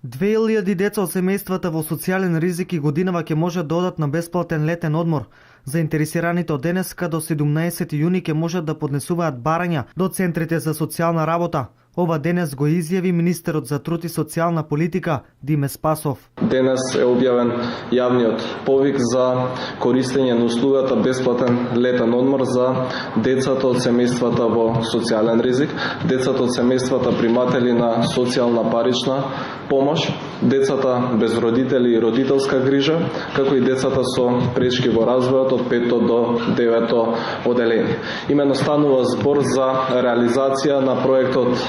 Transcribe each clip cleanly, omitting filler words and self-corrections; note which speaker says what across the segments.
Speaker 1: 2000 деца од семејствата во социјален ризик и годинава ќе можат да одат на бесплатен летен одмор. Заинтересираните од денеска до 17 јуни ќе можат да поднесуваат барања до центрите за социјална работа. Ова денес го изјави министерот за труд и социјална политика Диме Спасов.
Speaker 2: Денес е објавен јавниот повик за користење на услугата бесплатен летен одмор за децата од семејствата во социјален ризик, децата од семејствата приматели на социјална парична помош, децата без родители и родителска грижа, како и децата со пречки во развојот од 5 до 9 оделение. Имено станува збор за реализација на проектот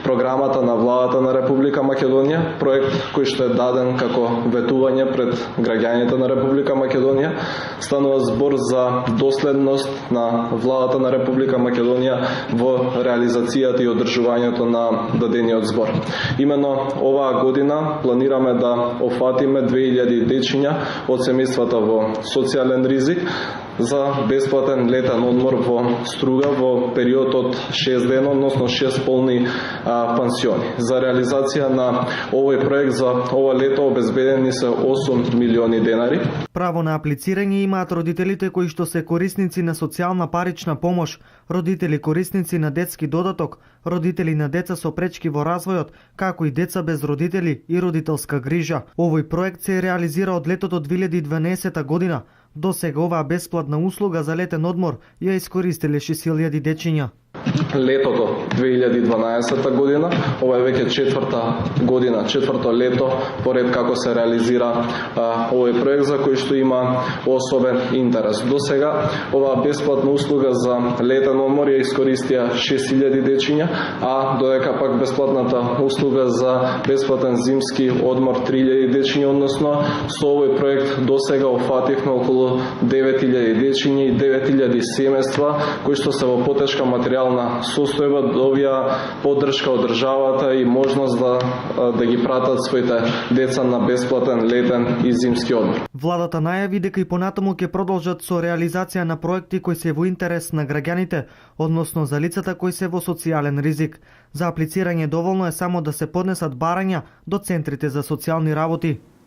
Speaker 2: програмата на владата на Република Македонија, проект кој што е даден како ветување пред граѓаните на Република Македонија. Станува збор за доследност на владата на Република Македонија во реализацијата и одржувањето на дадениот збор. Имено оваа година планираме да офатиме 2000 дечиња од семејствата во социјален ризик за бесплатен летен одмор во Струга во период од 6 дена, односно 6 полни пансиони. За реализација на овој проект за ова лето обезбедени се 8 милиони денари.
Speaker 1: Право на аплицирање имаат родителите кои што се корисници на социјална парична помош, родители корисници на детски додаток, родители на деца со пречки во развојот, како и деца без родители и родителска грижа. Овој проект се реализира од летото 2012 година. До сега оваа бесплатна услуга за летен одмор ја искористиле 6000 дечиња.
Speaker 2: Летото 2012 година, ова е веќе четврто лето поред како се реализира овој проект за кој што има особен интерес. До сега оваа бесплатна услуга за летен одмор ја искористија 6000 дечиња, а додека пак бесплатната услуга за бесплатен зимски одмор 3000 дечиња, односно со овој проект до сега офативме околу 9000 дечиња и 9000 семејства кои што се во потешка материјална состојба добија поддршка од државата и можност да ги пратат своите деца на бесплатен летен и зимски одмор.
Speaker 1: Владата најави дека и понатаму ќе продолжат со реализација на проекти кои се во интерес на граѓаните, односно за лицата кои се во социјален ризик. За аплицирање доволно е само да се поднесат барања до центрите за социјални работи.